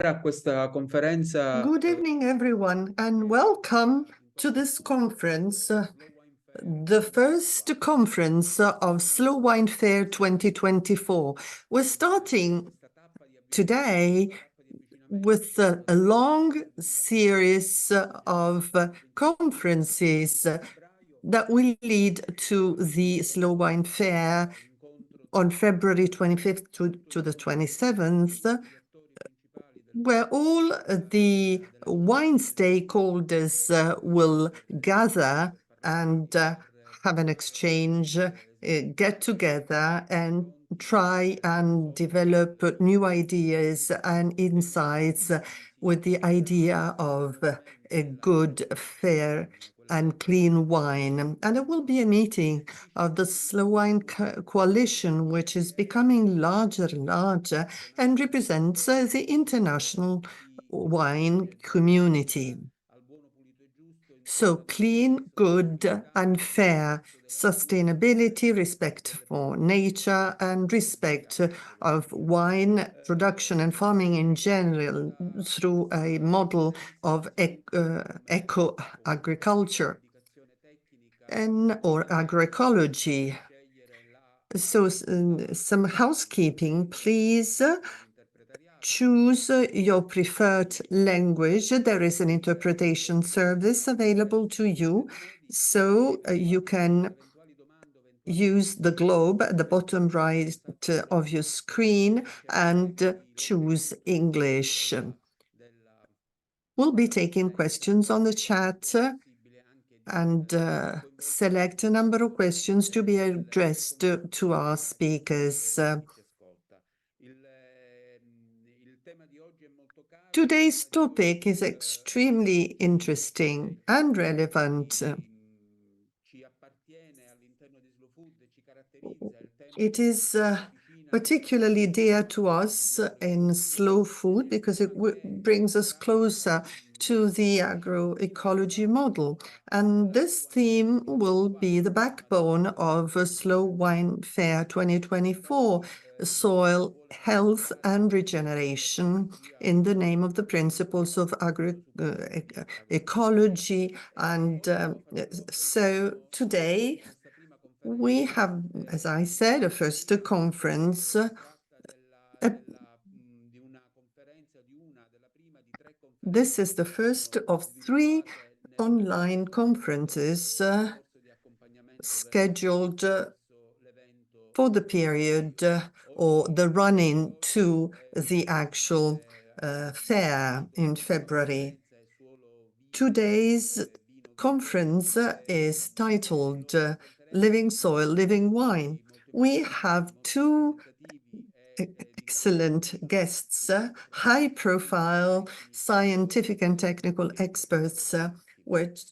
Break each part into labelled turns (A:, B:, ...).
A: a questa conferenza.
B: Good evening, everyone, and welcome to this conference, the first conference of Slow Wine Fair 2024. We're starting today with a long series of conferences that will lead to the Slow Wine Fair on February 25th to the 27th, where all the wine stakeholders will gather and have an exchange, get together and try and develop new ideas and insights with the idea of a good, fair and clean wine. And there will be a meeting of the Slow Wine Coalition, which is becoming larger and larger and represents the international wine community. So clean, good and fair, sustainability, respect for nature and respect of wine production and farming in general through a model of eco-agriculture or agroecology. So some housekeeping, please. Choose your preferred language. There is an interpretation service available to you, so you can use the globe at the bottom right of your screen and choose English. We'll be taking questions on the chat and select a number of questions to be addressed to our speakers. Today's topic is extremely interesting and relevant. It is particularly dear to us in slow food because it brings us closer to the agroecology model. And this theme will be the backbone of Slow Wine Fair 2024, soil health and regeneration in the name of the principles of agroecology. And so today we have, as I said, a first conference. This is the first of 3 online conferences scheduled for the period or the run-in to the actual fair in February. Today's conference is titled Living Soil, Living Wine. We have 2 excellent guests, high-profile scientific and technical experts,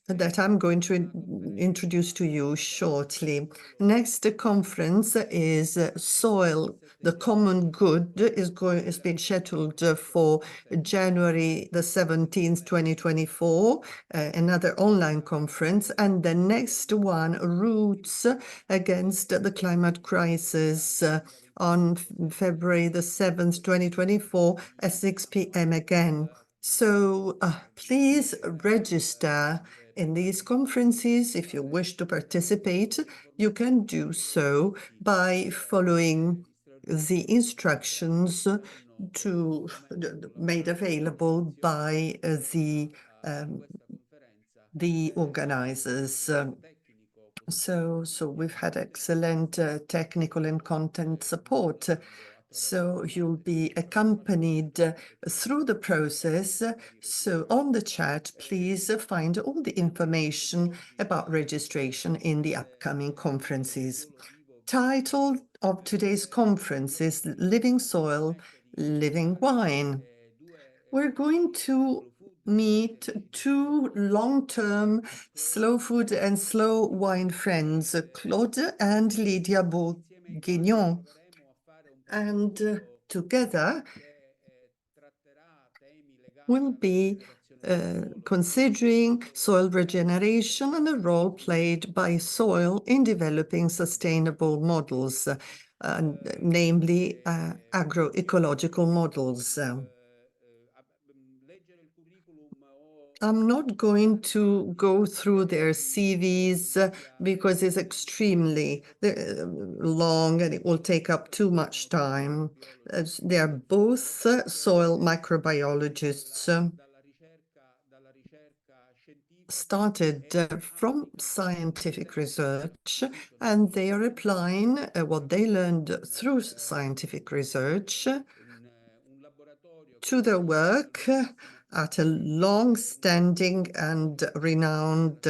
B: that I'm going to introduce to you shortly. Next conference is Soil, the Common Good, is being scheduled for January the 17th, 2024, another online conference. And the next one, Roots Against the Climate Crisis, on February the 7th, 2024 at 6 p.m. again. So please register in these conferences. If you wish to participate, you can do so by following the instructions made available by the organizers. So we've had excellent technical and content support. So you'll be accompanied through the process. So on the chat, please find all the information about registration in the upcoming conferences. Title of today's conference is Living Soil, Living Wine. We're going to meet 2 long-term slow food and slow wine friends, Claude and Lydia Bourguignon. And together we'll be considering soil regeneration and the role played by soil in developing sustainable models, namely agroecological models. I'm not going to go through their CVs because it's extremely long and it will take up too much time. They are both soil microbiologists, started from scientific research, and they are applying what they learned through scientific research to their work at a long-standing and renowned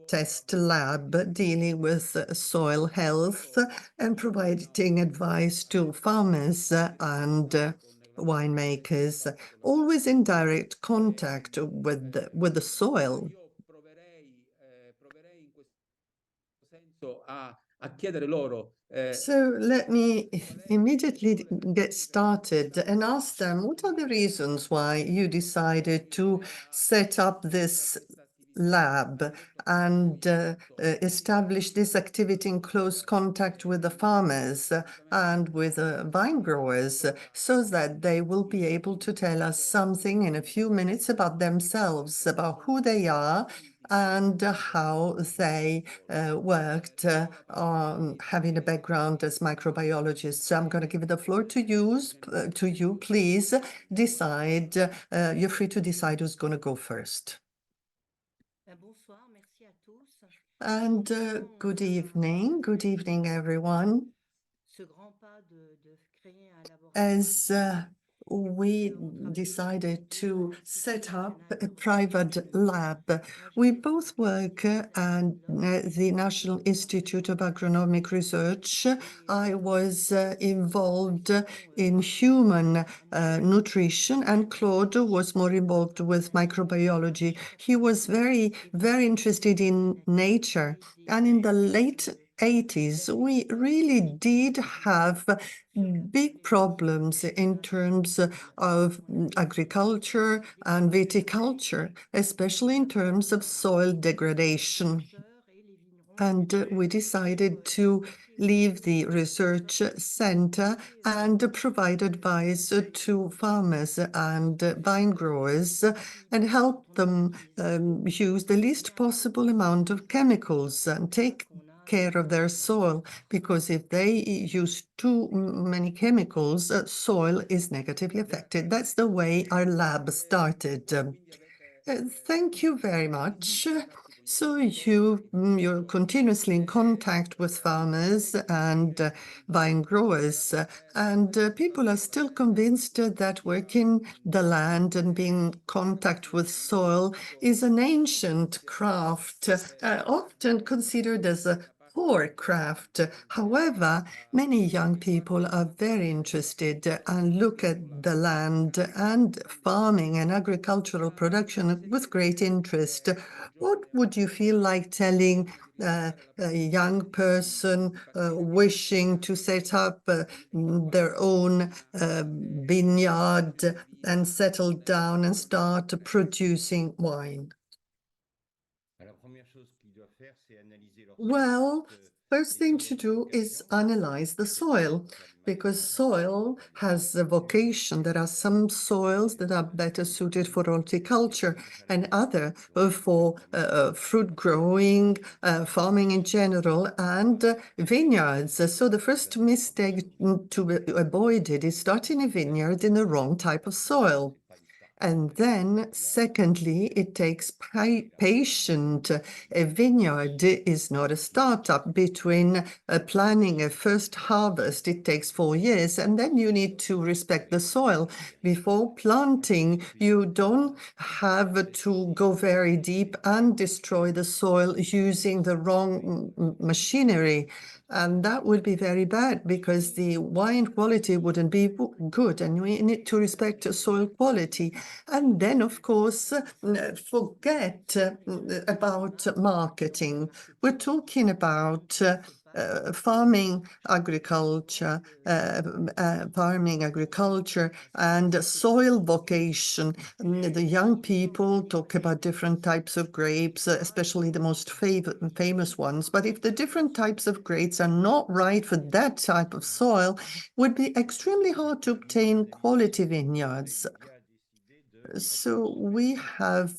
B: test lab dealing with soil health and providing advice to farmers and winemakers, always in direct contact with the soil. So let me immediately get started and ask them, what are the reasons why you decided to set up this lab and establish this activity in close contact with the farmers and with vine growers so that they will be able to tell us something in a few minutes about themselves, about who they are and how they worked on having a background as microbiologists. So I'm going to give the floor to you. Please decide. You're free to decide who's going to go first. And good evening, everyone. As we decided to set up a private lab. We both work at the National Institute of Agronomic Research. I was involved in human nutrition, and Claude was more involved with microbiology. He was very, very interested in nature. And in the late 80s, we really did have big problems in terms of agriculture and viticulture, especially in terms of soil degradation. And we decided to leave the research center and provide advice to farmers and vine growers and help them use the least possible amount of chemicals and take care of their soil, because if they use too many chemicals, soil is negatively affected. That's the way our lab started. Thank you very much. So you're continuously in contact with farmers and vine growers, and people are still convinced that working the land and being in contact with soil is an ancient craft, often considered as a poor craft. However, many young people are very interested and look at the land and farming and agricultural production with great interest. What would you feel like telling a young person wishing to set up their own vineyard and settle down and start producing wine? Well, first thing to do is analyze the soil, because soil has a vocation. There are some soils that are better suited for horticulture and other for fruit growing, farming in general, and vineyards. So the first mistake to avoid it is starting a vineyard in the wrong type of soil. And then, secondly, it takes patience. A vineyard is not a startup. Between planning a first harvest, it takes 4 years, and then you need to respect the soil. Before planting, you don't have to go very deep and destroy the soil using the wrong machinery. And that would be very bad, because the wine quality wouldn't be good, and we need to respect soil quality. And then, of course, forget about marketing. We're talking about farming agriculture and soil vocation. The young people talk about different types of grapes, especially the most famous ones. But if the different types of grapes are not right for that type of soil, it would be extremely hard to obtain quality vineyards. So we have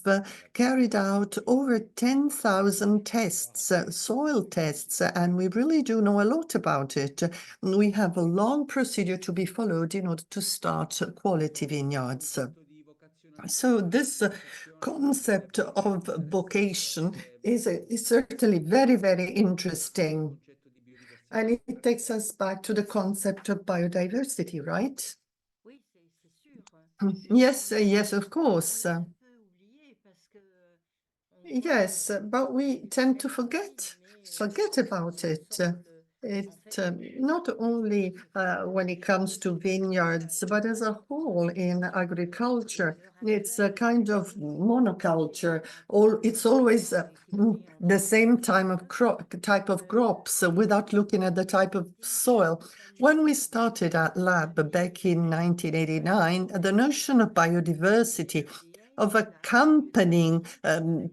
B: carried out over 10,000 tests, soil tests, and we really do know a lot about it. We have a long procedure to be followed in order to start quality vineyards. So this concept of vocation is certainly very, very interesting. And it takes us back to the concept of biodiversity, right? Yes, yes, of course. Yes, but we tend to forget about it. It not only when it comes to vineyards, but as a whole in agriculture, it's a kind of monoculture. It's always the same type of crops without looking at the type of soil. When we started at lab back in 1989, the notion of biodiversity, of accompanying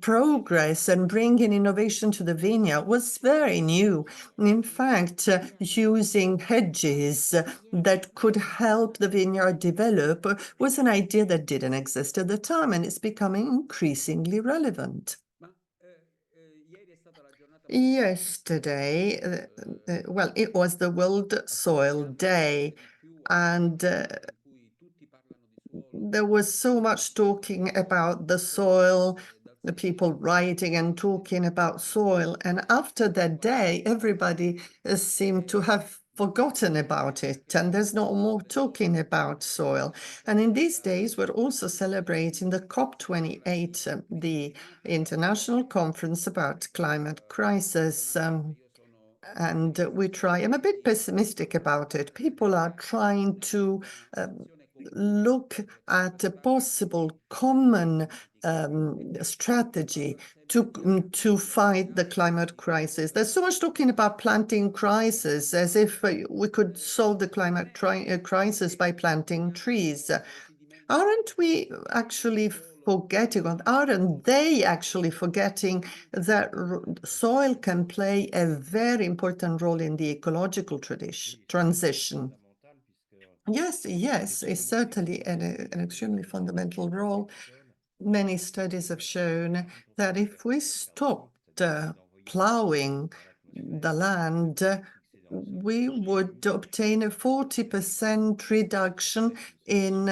B: progress and bringing innovation to the vineyard was very new. In fact, using hedges that could help the vineyard develop was an idea that didn't exist at the time, and it's becoming increasingly relevant. Yesterday, well, it was the World Soil Day, and there was so much talking about the soil, the people writing and talking about soil. And after that day, everybody seemed to have forgotten about it, and there's no more talking about soil. And in these days, we're also celebrating the COP28, the International Conference about Climate Crisis. And we try, I'm a bit pessimistic about it. People are trying to look at a possible common strategy to fight the climate crisis. There's so much talking about planting crisis, as if we could solve the climate crisis by planting trees. Aren't we actually forgetting, or aren't they actually forgetting that soil can play a very important role in the ecological transition? Yes, yes, it's certainly an extremely fundamental role. Many studies have shown that if we stopped plowing the land, we would obtain a 40% reduction in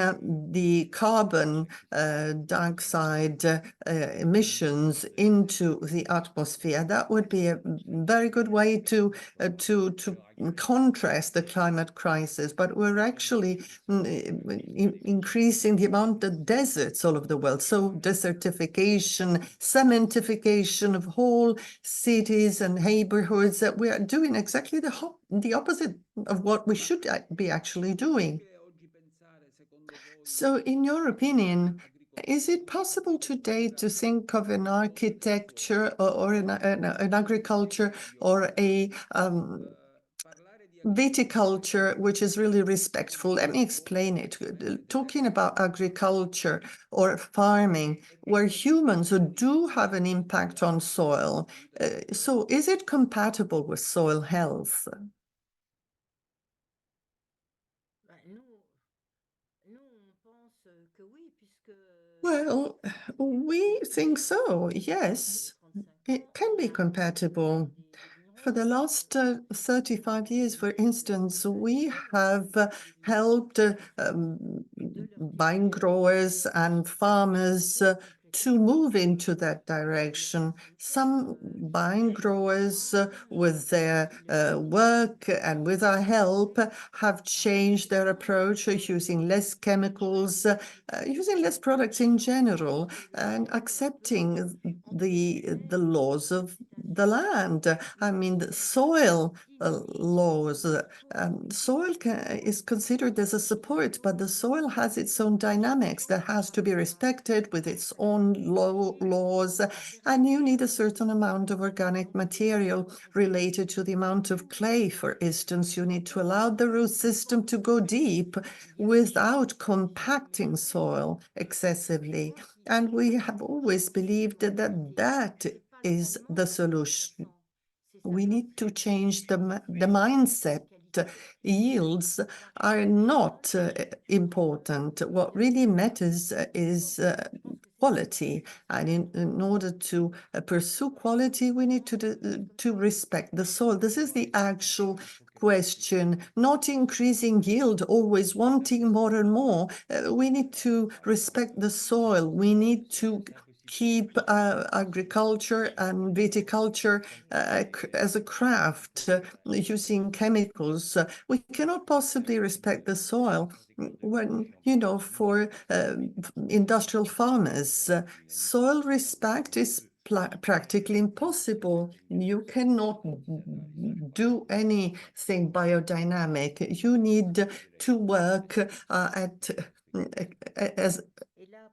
B: the carbon dioxide emissions into the atmosphere. That would be a very good way to contrast the climate crisis, but we're actually increasing the amount of deserts all over the world. So desertification, cementification of whole cities and neighborhoods, that we are doing exactly the opposite of what we should be actually doing. So in your opinion, is it possible today to think of an architecture or an agriculture or a viticulture which is really respectful? Let me explain it. Talking about agriculture or farming, where humans do have an impact on soil, so is it compatible with soil health? Well, we think so, yes. It can be compatible. For the last 35 years, for instance, we have helped vine growers and farmers to move into that direction. Some vine growers, with their work and with our help, have changed their approach, using less chemicals, using less products in general, and accepting the laws of the land. I mean, the soil laws. Soil is considered as a support, but the soil has its own dynamics that has to be respected with its own laws. And you need a certain amount of organic material related to the amount of clay. For instance, you need to allow the root system to go deep without compacting soil excessively. And we have always believed that that is the solution. We need to change the mindset yields are not important. What really matters is quality. And in order to pursue quality, we need to respect the soil. This is the actual question, not increasing yield, always wanting more and more. We need to respect the soil. We need to keep agriculture and viticulture as a craft using chemicals. We cannot possibly respect the soil when, for industrial farmers, soil respect is practically impossible. You cannot do anything biodynamic. You need to work as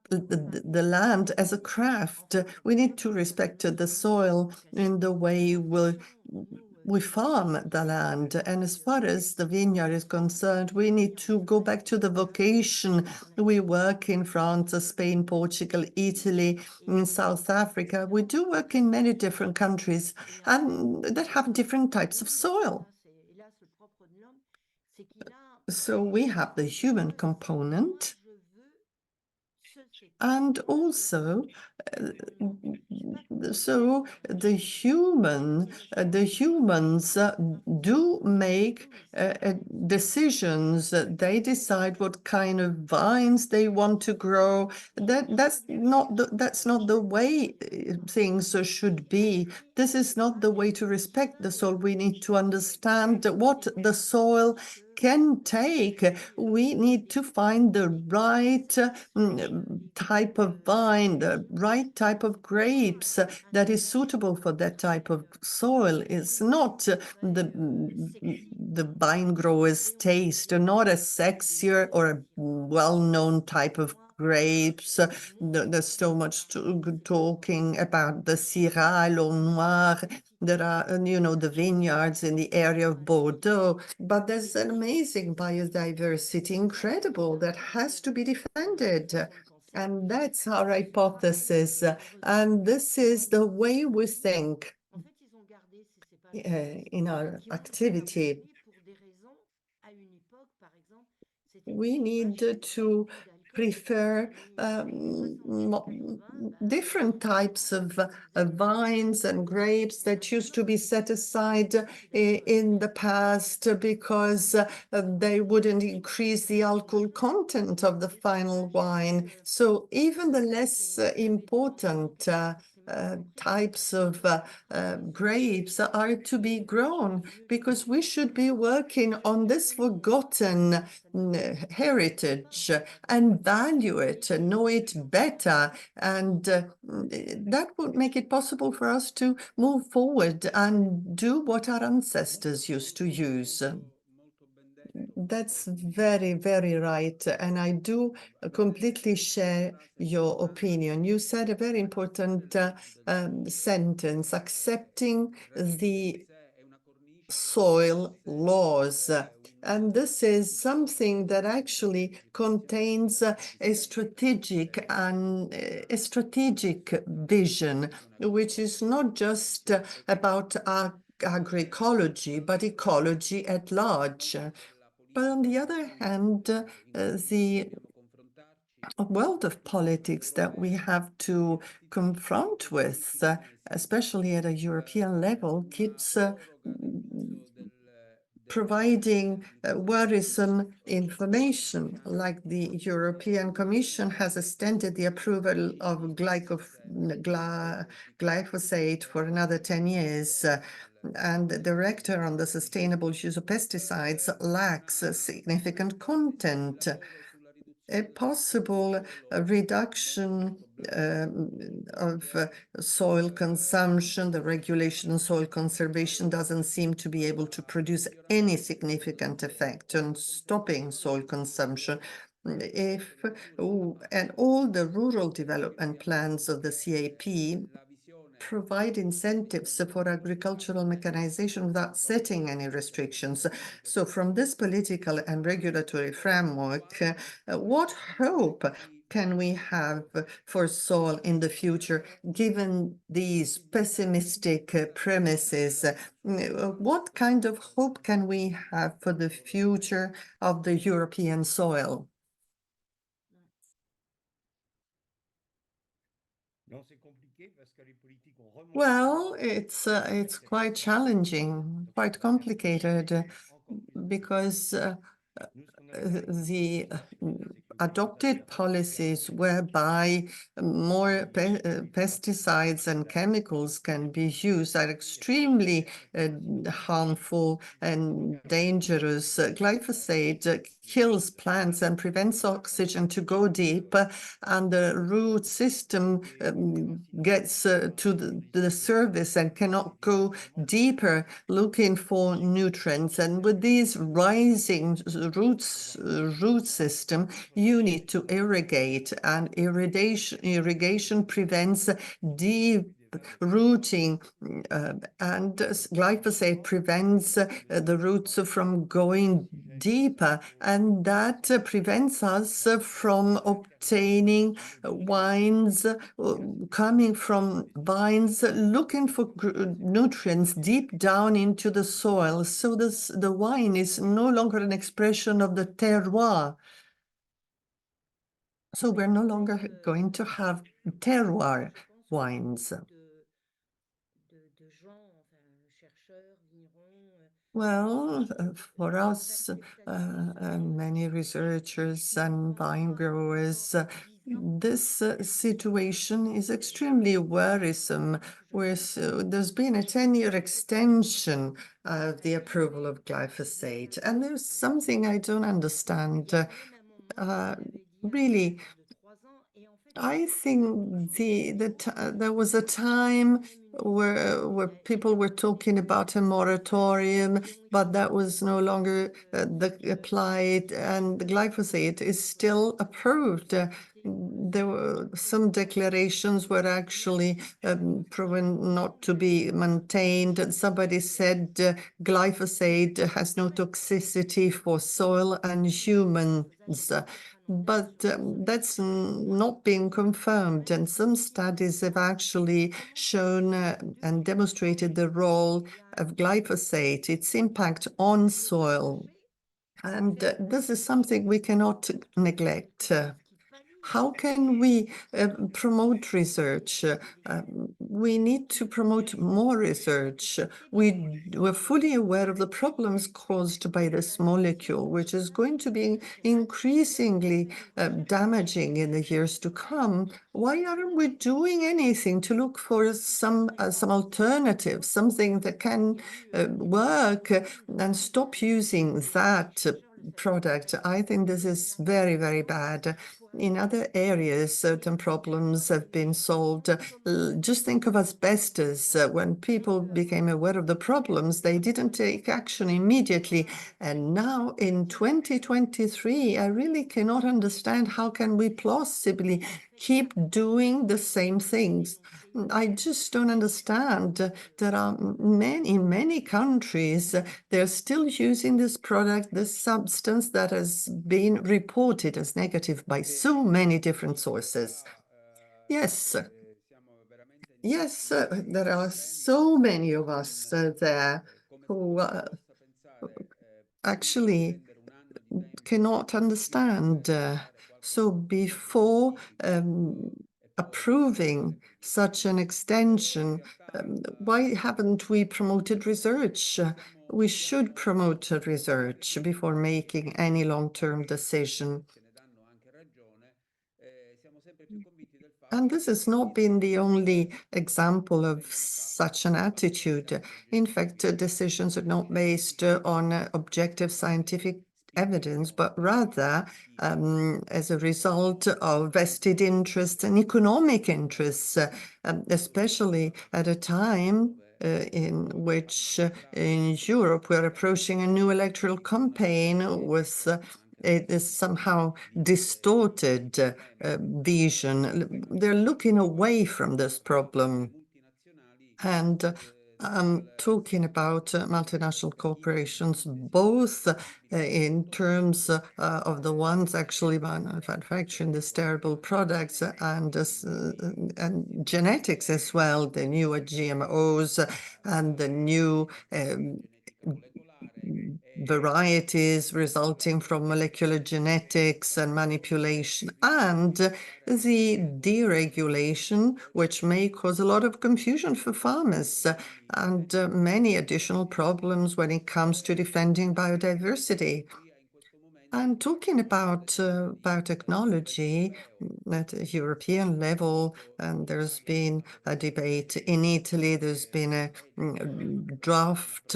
B: the land as a craft. We need to respect the soil in the way we farm the land. And as far as the vineyard is concerned, we need to go back to the vocation. We work in France, Spain, Portugal, Italy, in South Africa. We do work in many different countries and that have different types of soil. So we have the human component, and also so the humans do make decisions. They decide what kind of vines they want to grow. That's not the way things should be. This is not the way to respect the soil. We need to understand what the soil can take. We need to find the right type of vine, the right type of grapes that is suitable for that type of soil. It's not the vine grower's taste, or not a sexier or a well-known type of grapes. There's so much talking about the Syrah, Long Noir. There are, the vineyards in the area of Bordeaux, but there's an amazing biodiversity, incredible, that has to be defended. And that's our hypothesis. And this is the way we think in our activity. We need to prefer different types of vines and grapes that used to be set aside in the past because they wouldn't increase the alcohol content of the final wine. So even the less important types of grapes are to be grown, because we should be working on this forgotten heritage and value it, know it better, and that would make it possible for us to move forward and do what our ancestors used to use. That's very, very right. And I do completely share your opinion. You said a very important sentence, accepting the soil laws. And this is something that actually contains a strategic vision, which is not just about agroecology, but ecology at large. But on the other hand, the world of politics that we have to confront with, especially at a European level, keeps providing worrisome information, like the European Commission has extended the approval of glyphosate for another 10 years. And the director on the sustainable use of pesticides lacks significant content. A possible reduction of soil consumption, the regulation on soil conservation doesn't seem to be able to produce any significant effect on stopping soil consumption. And all the rural development plans of the CAP provide incentives for agricultural mechanization without setting any restrictions. So from this political and regulatory framework, what hope can we have for soil in the future, given these pessimistic premises? What kind of hope can we have for the future of the European soil? Well, it's quite challenging, quite complicated, because the adopted policies whereby more pesticides and chemicals can be used are extremely harmful and dangerous. Glyphosate kills plants and prevents oxygen to go deep, and the root system gets to the surface and cannot go deeper looking for nutrients. And with these rising root system, you need to irrigate, and irrigation prevents deep rooting, and glyphosate prevents the roots from going deeper, and that prevents us from obtaining wines coming from vines looking for nutrients deep down into the soil. So the wine is no longer an expression of the terroir. So we're no longer going to have terroir wines. Well, for us, many researchers and vine growers, this situation is extremely worrisome, where there's been a 10-year extension of the approval of glyphosate. And there's something I don't understand. Really, I think there was a time where people were talking about a moratorium, but that was no longer applied, and the glyphosate is still approved. There were some declarations were actually proven not to be maintained. And somebody said glyphosate has no toxicity for soil and humans. But that's not been confirmed, and some studies have actually shown and demonstrated the role of glyphosate, its impact on soil. And this is something we cannot neglect. How can we promote research? We need to promote more research. We're fully aware of the problems caused by this molecule, which is going to be increasingly damaging in the years to come. Why aren't we doing anything to look for some alternative, something that can work, and stop using that product? I think this is very, very bad. In other areas, certain problems have been solved. Just think of asbestos. When people became aware of the problems, they didn't take action immediately. And now in 2023, I really cannot understand how can we plausibly keep doing the same things. I just don't understand. There are many countries, they're still using this product, this substance that has been reported as negative by so many different sources. Yes, yes, there are so many of us there who actually cannot understand. So before approving such an extension, why haven't we promoted research? We should promote research before making any long-term decision. And this has not been the only example of such an attitude. In fact, decisions are not based on objective scientific evidence, but rather as a result of vested interests and economic interests, especially at a time in which in Europe we're approaching a new electoral campaign with it is somehow distorted vision. They're looking away from this problem. And talking about multinational corporations, both in terms of the ones actually manufacturing these terrible products and genetics as well, the newer GMOs and the new varieties resulting from molecular genetics and manipulation, and the deregulation, which may cause a lot of confusion for farmers and many additional problems when it comes to defending biodiversity. And talking about biotechnology at a European level, and there's been a debate in Italy, there's been a draft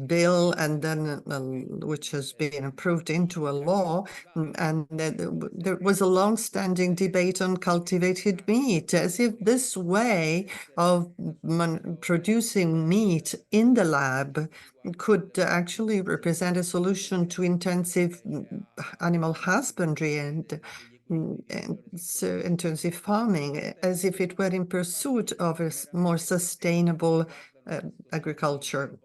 B: bill, and then which has been approved into a law, and there was a long-standing debate on cultivated meat, as if this way of producing meat in the lab could actually represent a solution to intensive animal husbandry and so intensive farming, as if it were in pursuit of a more sustainable agriculture.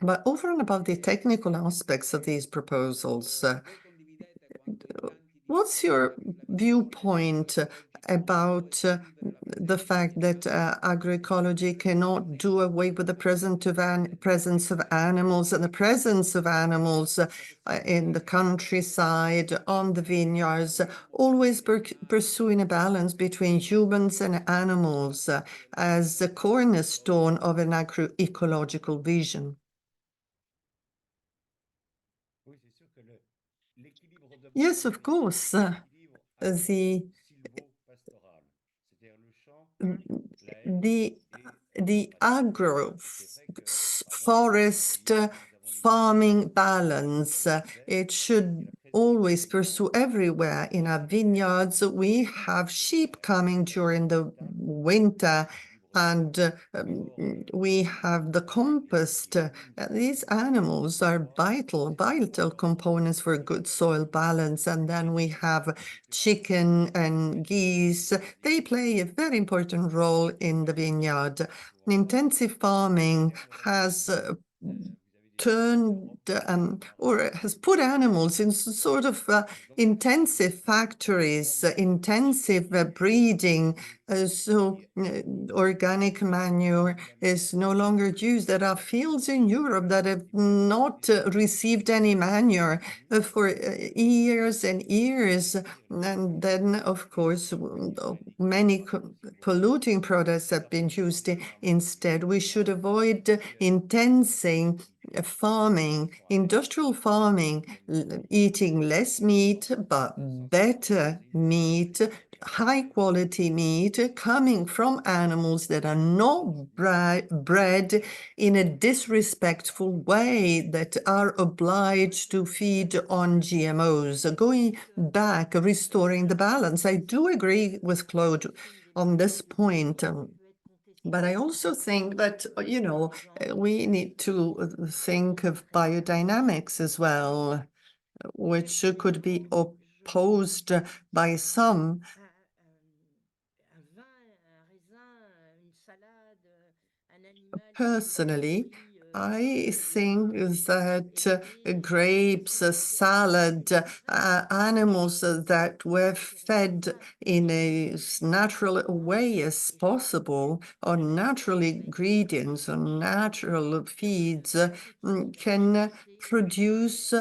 B: But over and above the technical aspects of these proposals, what's your viewpoint about the fact that agroecology cannot do away with the presence of animals and the presence of animals in the countryside, on the vineyards, always pursuing a balance between humans and animals as the cornerstone of an agroecological vision? Yes, of course. The forest farming balance, it should always pursue everywhere. In our vineyards, we have sheep coming during the winter, and we have the compost. These animals are vital components for good soil balance. And then we have chicken and geese. They play a very important role in the vineyard. Intensive farming has turned or has put animals in sort of intensive factories, intensive breeding. So organic manure is no longer used. There are fields in Europe that have not received any manure for years and years. And then, of course, many polluting products have been used instead. We should avoid intensing farming, industrial farming, eating less meat, but better meat, high quality meat coming from animals that are not bred in a disrespectful way, that are obliged to feed on GMOs. Going back, restoring the balance. I do agree with Claude on this point. But I also think that, we need to think of biodynamics as well, which could be opposed by some. Personally, I think that grapes, salad, animals that were fed in as natural a way as possible on natural ingredients, on natural feeds, can produce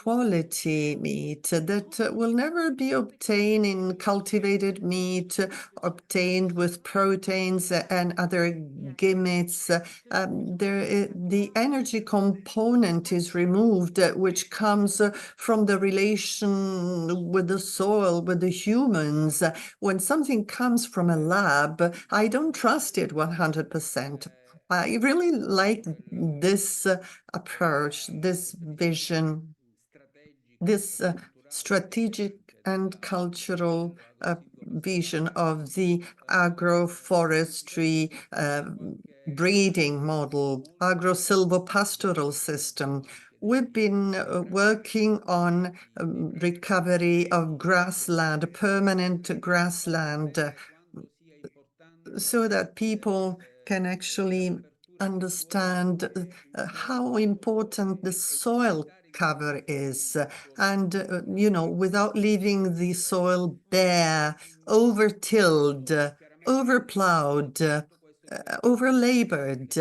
B: quality meat that will never be obtained in cultivated meat, obtained with proteins and other gimmicks. The energy component is removed, which comes from the relation with the soil, with the humans. When something comes from a lab, I don't trust it 100%. I really like this approach, this vision, this strategic and cultural vision of the agroforestry breeding model, agro-silvopastoral system. We've been working on recovery of grassland, permanent grassland, so that people can actually understand how important the soil cover is, and without leaving the soil bare, over-tilled, over-plowed, over-labored.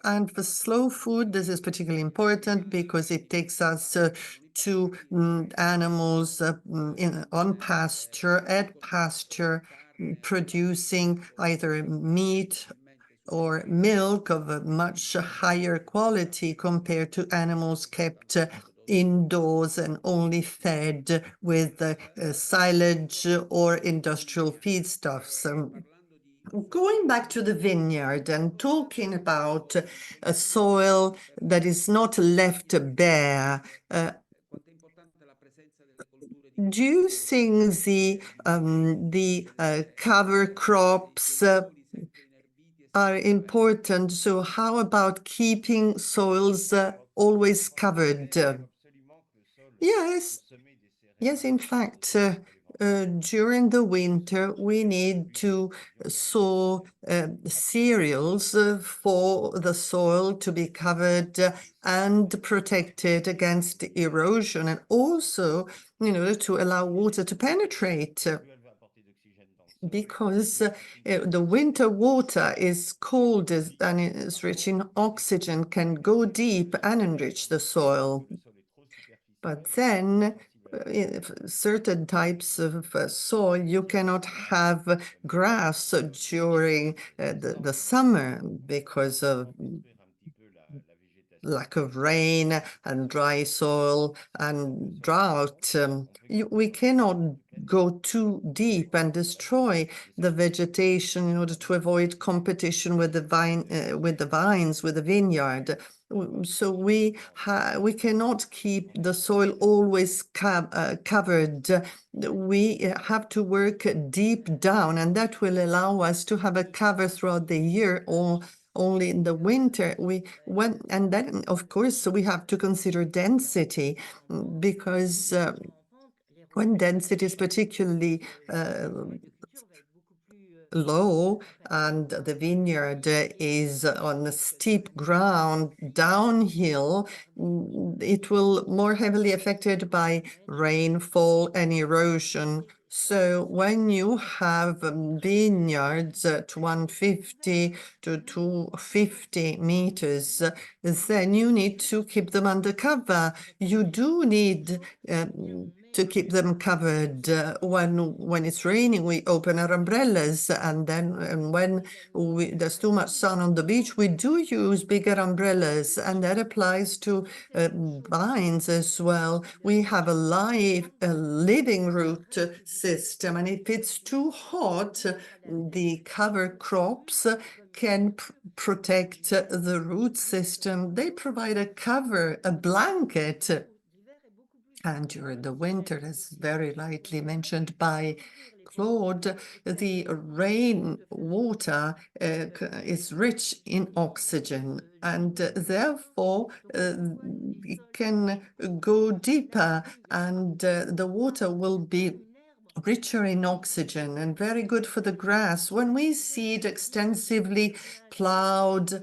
B: And for slow food, this is particularly important because it takes us to animals on pasture, at pasture, producing either meat or milk of a much higher quality compared to animals kept indoors and only fed with silage or industrial feedstuffs. Going back to the vineyard and talking about a soil that is not left bare, do you think the cover crops are important? So how about keeping soils always covered? Yes, yes, in fact, during the winter, we need to sow cereals for the soil to be covered and protected against erosion, and also, to allow water to penetrate. Because the winter water is cold and is rich in oxygen, can go deep and enrich the soil. But then, certain types of soil, you cannot have grass during the summer because of lack of rain and dry soil and drought. We cannot go too deep and destroy the vegetation in order to avoid competition with the vines, with the vineyard. So we cannot keep the soil always covered. We have to work deep down, and that will allow us to have a cover throughout the year, or only in the winter. And then, of course, we have to consider density, because when density is particularly low and the vineyard is on a steep ground downhill, it will more heavily affected by rainfall and erosion. So when you have vineyards at 150 to 250 meters, then you need to keep them under cover. You do need to keep them covered. When it's raining, we open our umbrellas, and when there's too much sun on the beach, we do use bigger umbrellas, and that applies to vines as well. We have a living root system, and if it's too hot, the cover crops can protect the root system. They provide a cover, a blanket. And during the winter, as very rightly mentioned by Claude, the rain water is rich in oxygen, and therefore it can go deeper, and the water will be richer in oxygen and very good for the grass. When we seed extensively plowed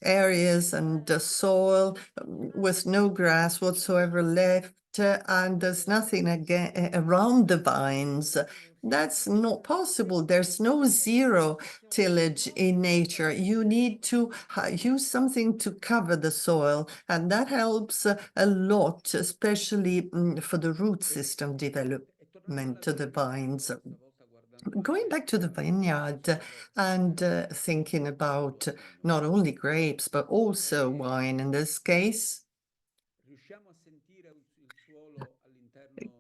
B: areas and the soil with no grass whatsoever left, and there's nothing around the vines, that's not possible. There's no zero tillage in nature. You need to use something to cover the soil, and that helps a lot, especially for the root system development to the vines. Going back to the vineyard and thinking about not only grapes, but also wine in this case,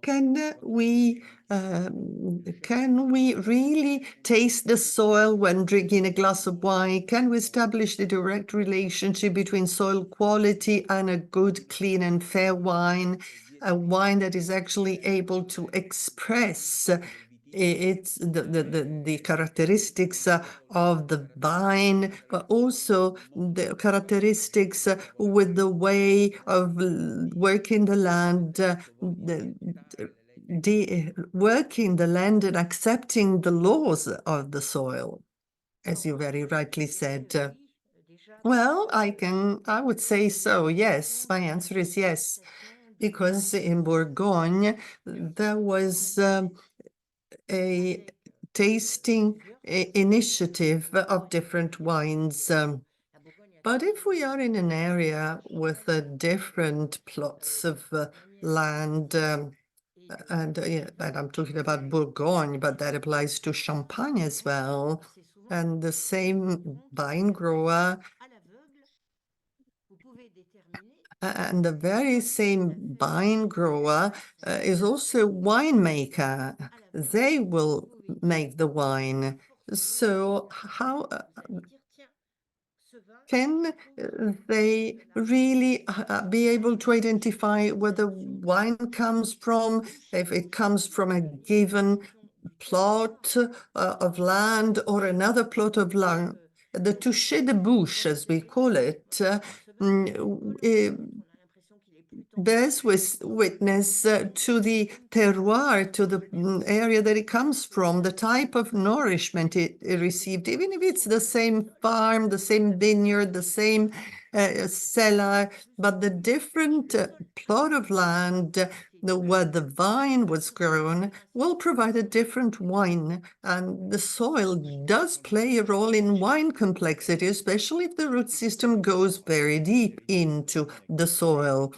B: can we really taste the soil when drinking a glass of wine? Can we establish the direct relationship between soil quality and a good, clean, and fair wine? A wine that is actually able to express it's the characteristics of the vine, but also the characteristics with the way of working the land, working the land and accepting the laws of the soil. as you very rightly said. Well, I would say so, yes. My answer is yes, because in Bourgogne, there was a tasting initiative of different wines. But if we are in an area with different plots of land, and I'm talking about Bourgogne, but that applies to Champagne as well, and the same vine grower and the very same vine grower is also winemaker. They will make the wine. So how can they really be able to identify where the wine comes from, if it comes from a given plot of land or another plot of land? The toucher de bouche, as we call it, bears witness to the terroir, to the area that it comes from, the type of nourishment it received, even if it's the same farm, the same vineyard, the same cellar, but the different plot of land where the vine was grown will provide a different wine. And the soil does play a role in wine complexity, especially if the root system goes very deep into the soil.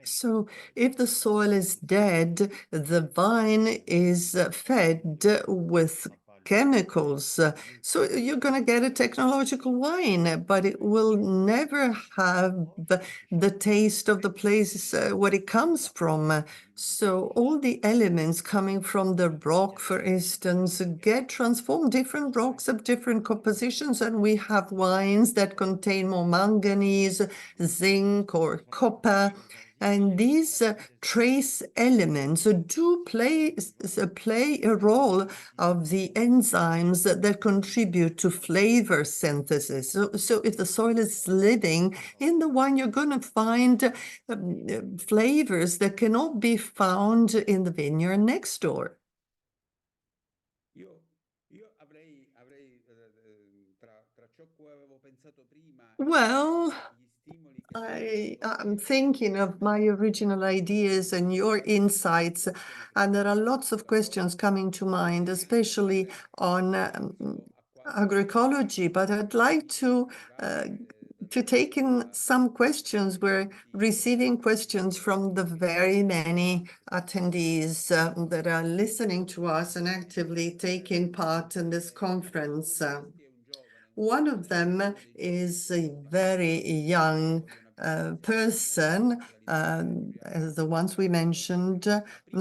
B: So if the soil is dead, the vine is fed with chemicals. So you're going to get a technological wine, but it will never have the taste of the place where it comes from. So all the elements coming from the rock, for instance, get transformed. Different rocks have different compositions, and we have wines that contain more manganese, zinc, or copper. And these trace elements do play a role of the enzymes that contribute to flavor synthesis. So if the soil is living in the wine, you're going to find flavors that cannot be found in the vineyard next door. Well, I'm thinking of my original ideas and your insights, and there are lots of questions coming to mind, especially on agroecology, but I'd like to take in some questions. We're receiving questions from the very many attendees that are listening to us and actively taking part in this conference. One of them is a very young person, as the ones we mentioned,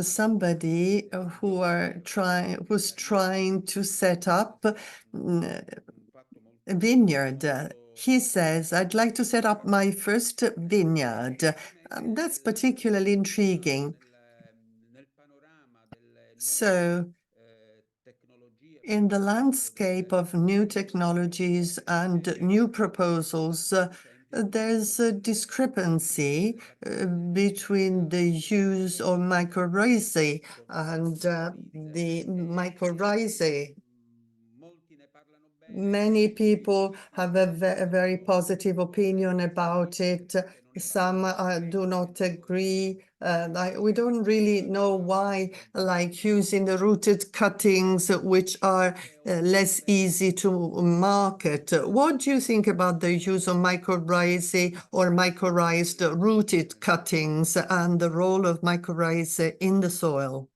B: somebody who's trying to set up a vineyard. He says, "I'd like to set up my first vineyard." That's particularly intriguing. So in the landscape of new technologies and new proposals, there's a discrepancy between the use of mycorrhizae and the mycorrhizae. Many people have a very positive opinion about it. Some do not agree. We don't really know why, like using the rooted cuttings, which are less easy to market. What do you think about the use of mycorrhizae or mycorrhized rooted cuttings and the role of mycorrhizae in the soil?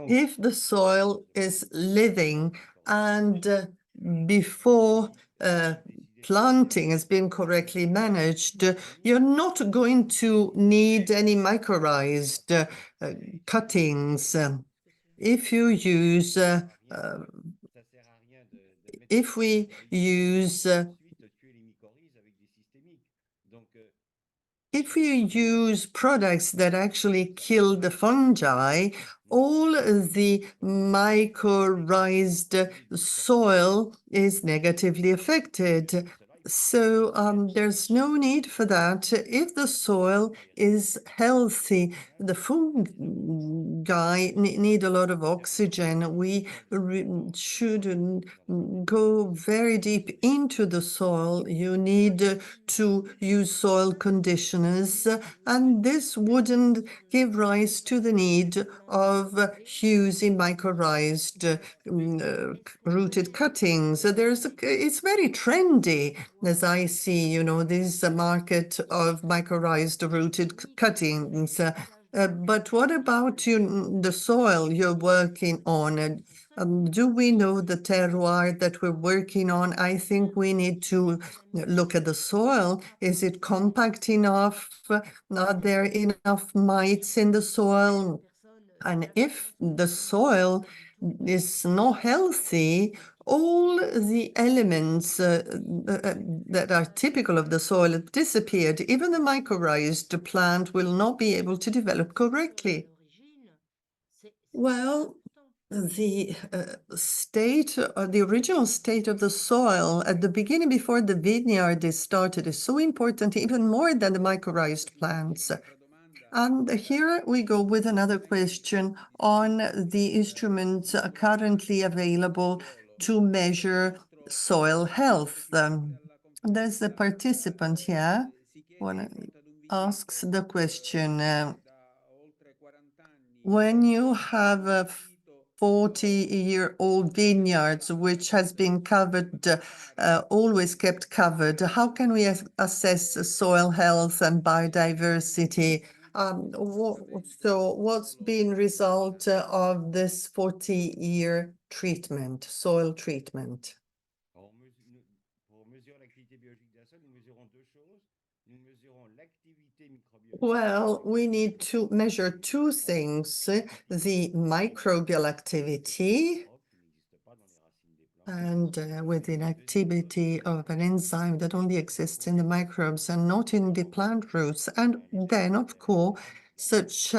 B: If the soil is living and before planting has been correctly managed, you're not going to need any mycorrhized cuttings. If we use if you use products that actually kill the fungi, all the mycorrhizal soil is negatively affected. So there's no need for that. If the soil is healthy, the fungi need a lot of oxygen. We shouldn't go very deep into the soil. You need to use soil conditioners, and this wouldn't give rise to the need of using mycorrhizal rooted cuttings. It's very trendy, as I see, you know, this market of mycorrhizal rooted cuttings. But what about the soil you're working on? Do we know the terroir that we're working on? I think we need to look at the soil. Is it compact enough? Are there enough mites in the soil? And if the soil is not healthy, all the elements that are typical of the soil have disappeared. Even the mycorrhizal plant will not be able to develop correctly. Well, the the original state of the soil at the beginning, before the vineyard is started, is so important, even more than the mycorrhizal plants. And here we go with another question on the instruments currently available to measure soil health. There's a participant here who asks the question, when you have a 40-year-old vineyards which has been covered, always kept covered, how can we assess soil health and biodiversity? So what's been result of this 40-year treatment, soil treatment? Well, we need to measure two things, the microbial activity and with the activity of an enzyme that only exists in the microbes and not in the plant roots. And then, of course, such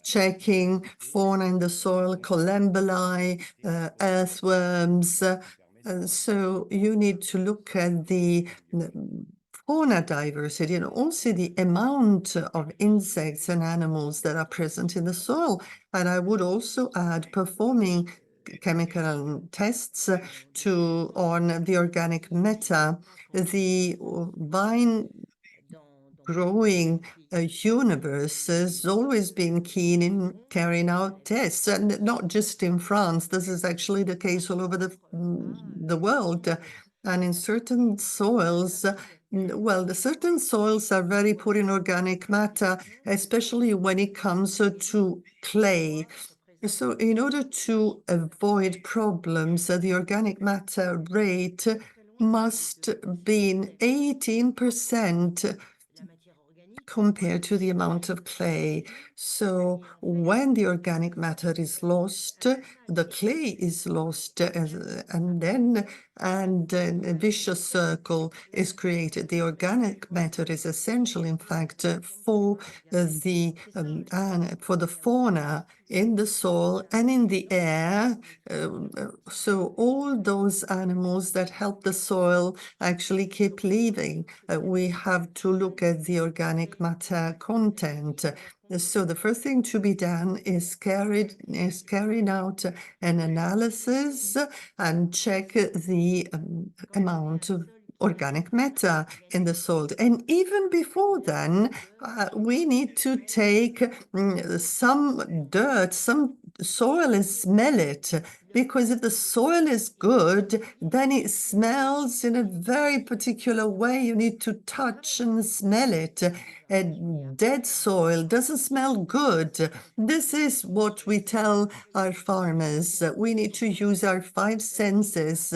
B: checking fauna in the soil, colembali, earthworms. So you need to look at the fauna diversity and also the amount of insects and animals that are present in the soil. And I would also add performing chemical tests on the organic matter. The vine growing universe has always been keen in carrying out tests, and not just in France. This is actually the case all over the world. And in certain soils, well, the certain soils are very poor in organic matter, especially when it comes to clay. So in order to avoid problems, the organic matter rate must be 18% compared to the amount of clay. So when the organic matter is lost, the clay is lost, and then a vicious circle is created. The organic matter is essential, in fact, for the fauna in the soil and in the air. So all those animals that help the soil actually keep living. We have to look at the organic matter content. So the first thing to be done is carrying out an analysis and check the amount of organic matter in the soil. And even before then, we need to take some dirt, some soil, and smell it. Because if the soil is good, then it smells in a very particular way. You need to touch and smell it. A dead soil doesn't smell good. This is what we tell our farmers. We need to use our five senses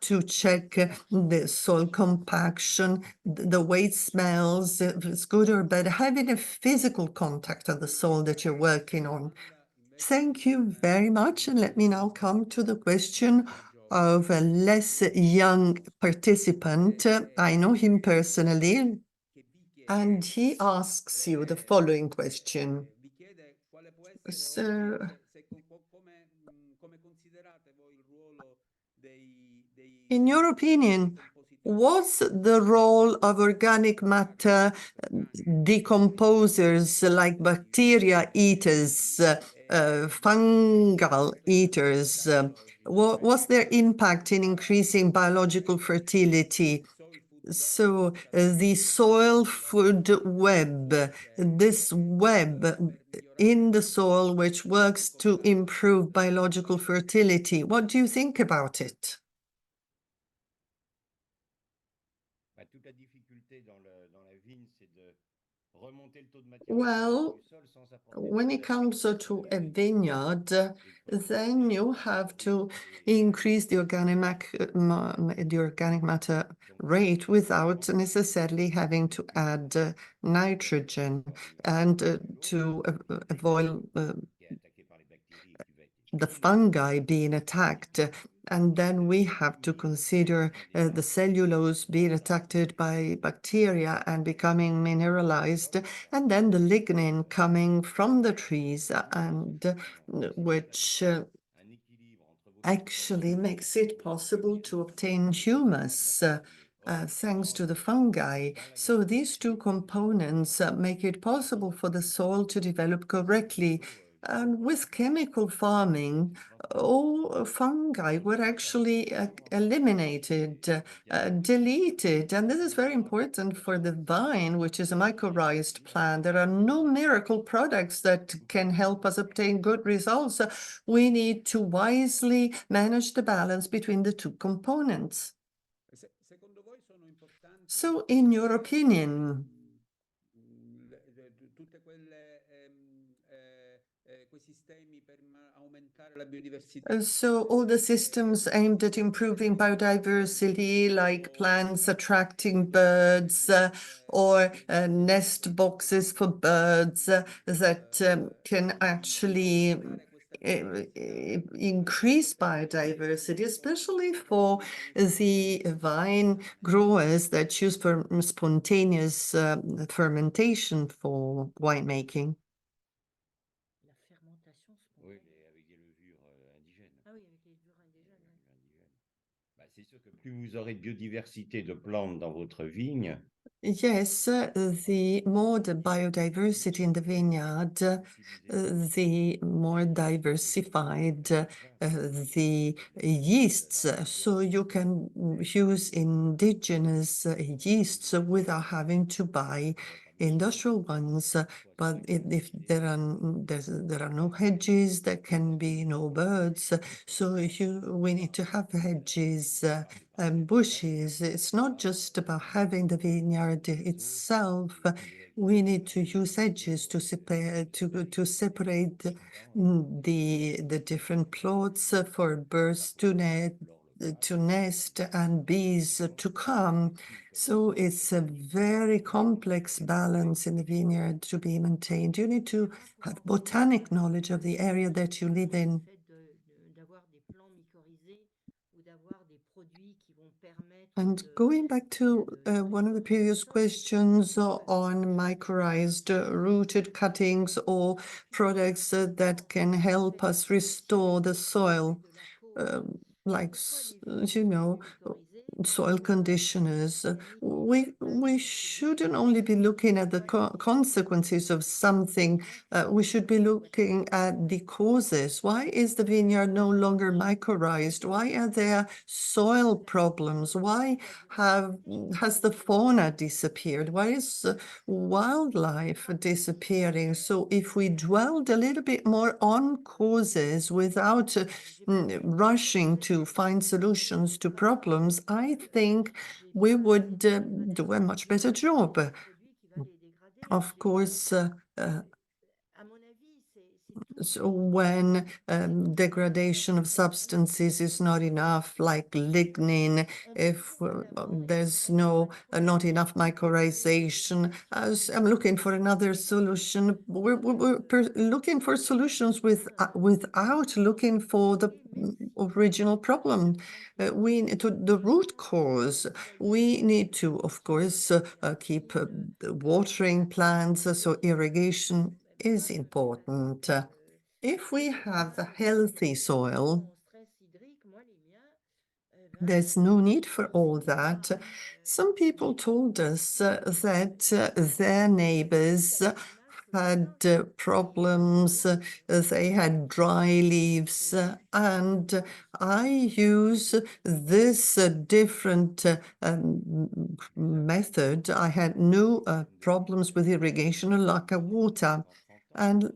B: to check the soil compaction, the way it smells, if it's good or bad, having a physical contact of the soil that you're working on. Thank you very much. And let me now come to the question of a less young participant. I know him personally. And he asks you the following question. So, in your opinion, what's the role of organic matter decomposers like bacteria eaters, fungal eaters? What's their impact in increasing biological fertility? So the soil food web, this web in the soil which works to improve biological fertility, what do you think about it? Well, when it comes to a vineyard, then you have to increase the organic matter rate without necessarily having to add nitrogen and to avoid the fungi being attacked. And then we have to consider the cellulose being attacked by bacteria and becoming mineralized, and then the lignin coming from the trees, and which actually makes it possible to obtain humus thanks to the fungi. So these two components make it possible for the soil to develop correctly. And with chemical farming, all fungi were actually eliminated, deleted. And this is very important for the vine, which is a mycorrhized plant. There are no miracle products that can help us obtain good results. We need to wisely manage the balance between the two components. So, in your opinion, so all the systems aimed at improving biodiversity, like plants attracting birds or nest boxes for birds that can actually increase biodiversity, especially for the vine growers that choose for spontaneous fermentation for winemaking.
C: Plus vous aurez de biodiversité de plantes dans votre vigne.
B: Yes, the more the biodiversity in the vineyard, the more diversified the yeasts. So you can use indigenous yeasts without having to buy industrial ones. But if there are no hedges, there can be no birds. So we need to have hedges and bushes. It's not just about having the vineyard itself. We need to use hedges to separate the different plots for birds to nest and bees to come. So it's a very complex balance in the vineyard to be maintained. You need to have botanic knowledge of the area that you live in. And going back to one of the previous questions on mycorrhized rooted cuttings or products that can help us restore the soil, like, soil conditioners. We shouldn't only be looking at the consequences of something. We should be looking at the causes. Why is the vineyard no longer mycorrhized? Why are there soil problems? Why has the fauna disappeared? Why is wildlife disappearing? So if we dwelled a little bit more on causes without rushing to find solutions to problems, I think we would do a much better job. Of course, So when degradation of substances is not enough, like lignin, if there's not enough mycorrhization, I'm looking for another solution. We're looking for solutions without looking for the original problem. The root cause. We need to, of course, keep watering plants, so irrigation is important. If we have a healthy soil, there's no need for all that. Some people told us that their neighbors had problems, they had dry leaves, and I use this different method. I had no problems with irrigation or lack of water. And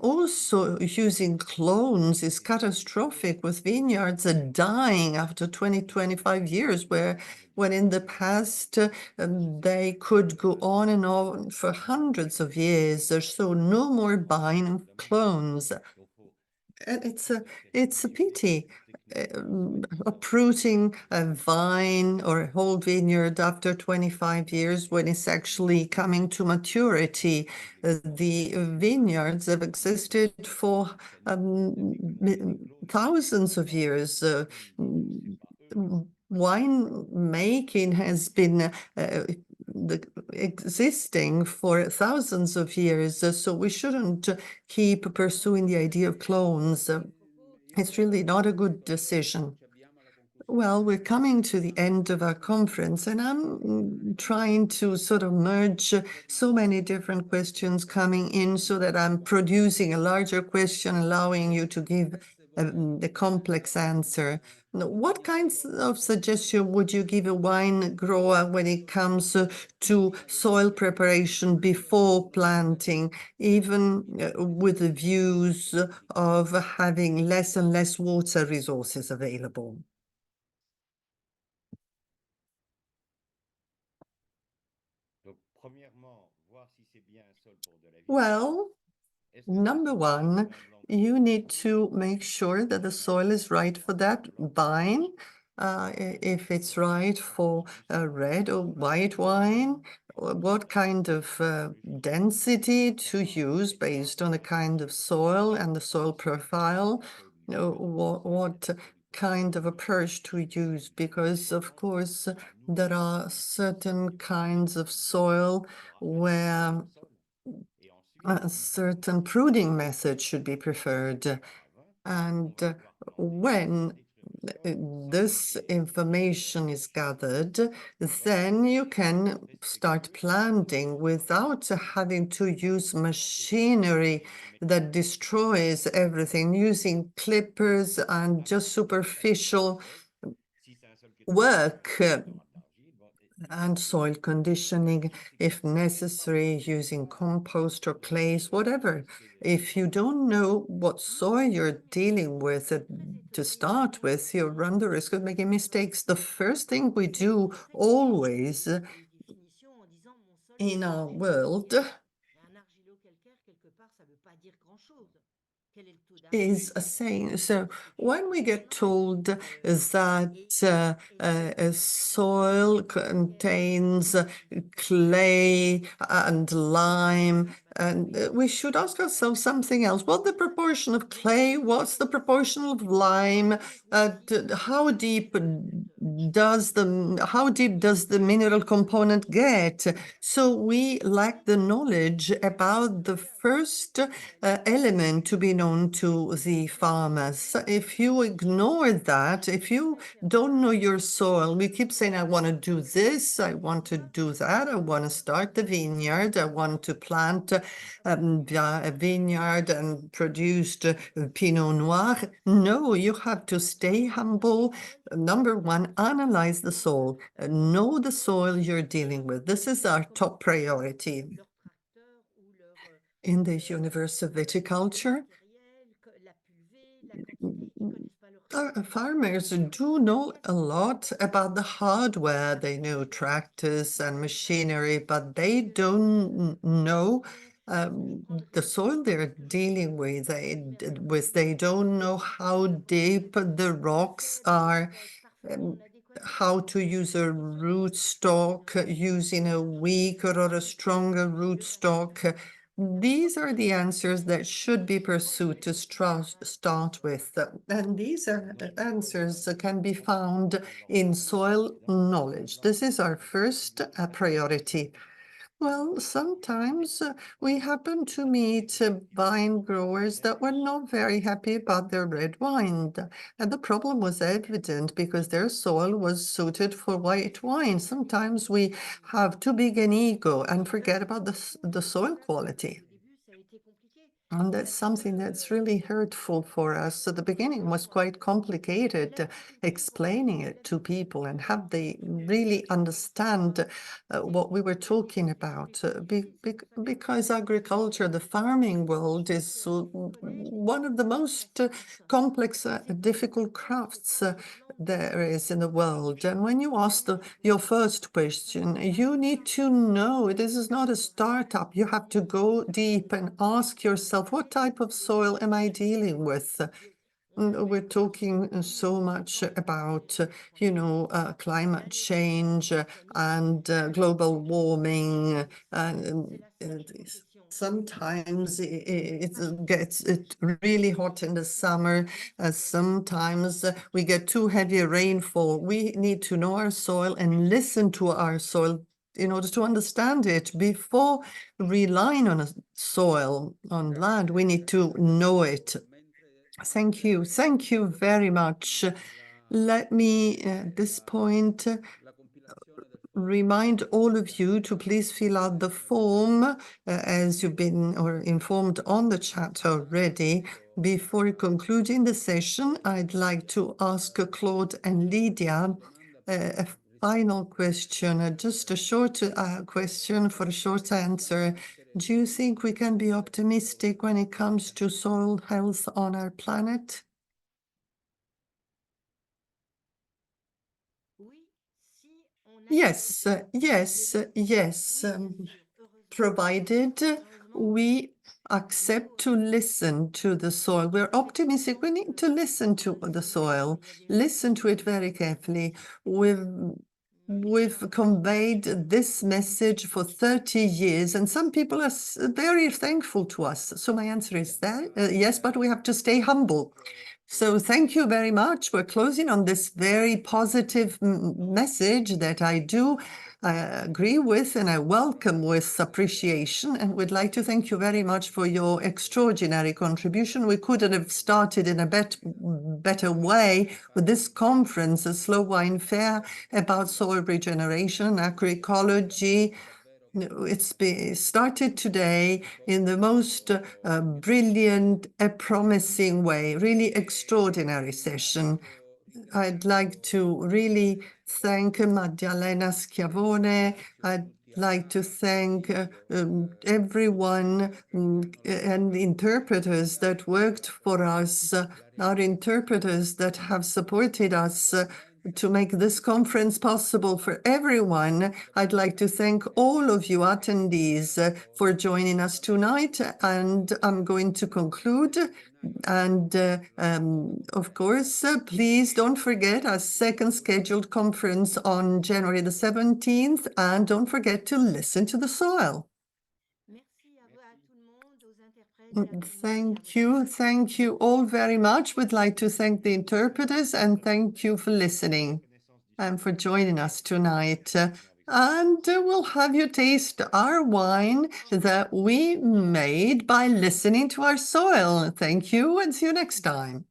B: also using clones is catastrophic, with vineyards dying after 20-25 years, when in the past they could go on and on for hundreds of years. There's so no more buying of clones. And it's a pity. Uprooting a vine or a whole vineyard after 25 years, when it's actually coming to maturity. The vineyards have existed for thousands of years. Wine making has been existing for thousands of years, so we shouldn't keep pursuing the idea of clones. It's really not a good decision. Well, we're coming to the end of our conference, and I'm trying to sort of merge so many different questions coming in so that I'm producing a larger question, allowing you to give a complex answer. Now, what kinds of suggestion would you give a wine grower when it comes to soil preparation before planting, even with the views of having less and less water resources available? Well, number one, you need to make sure that the soil is right for that vine. If it's right for red or white wine, what kind of density to use based on the kind of soil and the soil profile, what kind of approach to use, because of course there are certain kinds of soil where a certain pruning method should be preferred. And when this information is gathered, then you can start planting without having to use machinery that destroys everything, using clippers and just superficial work. And soil conditioning, if necessary, using compost or clays, whatever. If you don't know what soil you're dealing with to start with, you run the risk of making mistakes. The first thing we do always in our world is a saying. So when we get told that a soil contains clay and lime, and we should ask ourselves something else. What's the proportion of clay? What's the proportion of lime? How deep does the mineral component get? So we lack the knowledge about the first element to be known to the farmers. If you ignore that, if you don't know your soil, we keep saying, I want to do this, I want to do that, I want to start the vineyard, I want to plant a vineyard and produce Pinot Noir. No, you have to stay humble. Number one, analyze the soil, know the soil you're dealing with. This is our top priority. In the University of Viticulture, farmers do know a lot about the hardware. They know tractors and machinery, but they don't know the soil they're dealing with. They don't know how deep the rocks are, how to use a rootstock, using a weaker or a stronger rootstock. These are the answers that should be pursued to start with. And these answers can be found in soil knowledge. This is our first priority. Well, sometimes we happen to meet wine growers that were not very happy about their red wine. And the problem was evident because their soil was suited for white wine. Sometimes we have too big an ego and forget about the soil quality. And that's something that's really hurtful for us. So the beginning was quite complicated, explaining it to people and have they really understand what we were talking about. Because agriculture, the farming world, is one of the most complex, difficult crafts there is in the world. And when you ask your first question, you need to know this is not a startup. You have to go deep and ask yourself, what type of soil am I dealing with? We're talking so much about, climate change and global warming. Sometimes it gets really hot in the summer. Sometimes we get too heavy rainfall. We need to know our soil and listen to our soil in order to understand it. Before relying on a soil, on land, we need to know it. Thank you. Thank you very much. Let me, at this point, remind all of you to please fill out the form as you've been informed on the chat already. Before concluding the session, I'd like to ask Claude and Lydia a final question, just a short question for a short answer. Do you think we can be optimistic when it comes to soil health on our planet? Yes, yes. Provided we accept to listen to the soil. We're optimistic. We need to listen to the soil, listen to it very carefully. We've conveyed this message for 30 years, and some people are very thankful to us. So my answer is that yes, but we have to stay humble. So thank you very much. We're closing on this very positive message that I do agree with and I welcome with appreciation. And we'd like to thank you very much for your extraordinary contribution. We couldn't have started in a better way with this conference, a Slow Wine Fair about soil regeneration, agroecology. It's started today in the most brilliant, promising way, really extraordinary session. I'd like to really thank Maddalena Schiavone. I'd like to thank everyone and the interpreters that worked for us, our interpreters that have supported us to make this conference possible for everyone. I'd like to thank all of you attendees for joining us tonight, and I'm going to conclude. And of course, please don't forget our second scheduled conference on January the 17th, and don't forget to listen to the soil. Thank you all very much. We'd like to thank the interpreters and thank you for listening and for joining us tonight. And we'll have you taste our wine that we made by listening to our soil. Thank you and see you next time.